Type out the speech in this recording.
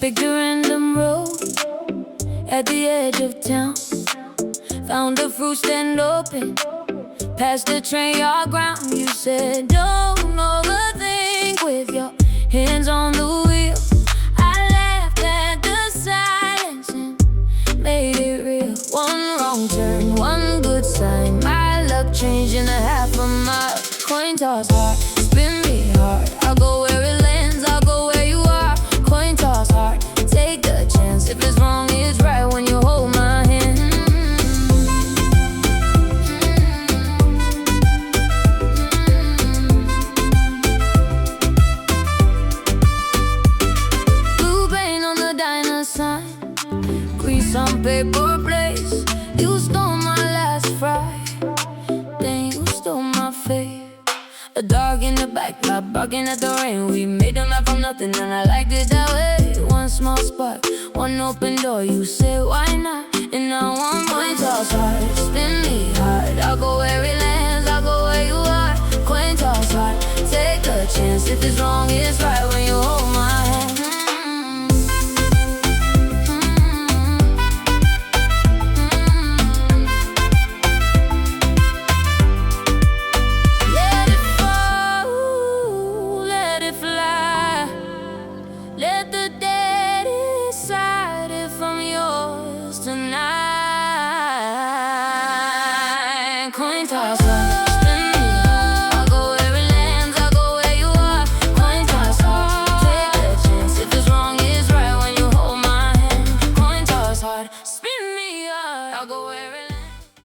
picked a random road at the edge of town. Found a fruit stand open past the train yard ground. You said don't overthink with your hands on the wheel. I laughed at the silence and made it real. One wrong turn, one good sign. My luck changed in a half a mile. Coin toss hard, spin me hard. I'll go where it lands, I'll go where you are. Coin toss hard, take the chance. If it's wrong, it's right when you hold my hand. Blue paint on the diner sign, grease on paper plates. You stole my last fry, then you stole my faith. A dog in the backyard barking at the rain. We made a map from nothing and I liked it that way. One small spark, one open door. You said why not? And now I'm coin toss hard, spin me hard. I'll go where it lands, I'll go where you are. Coin toss hard, take a chance. If it's wrong, it's right.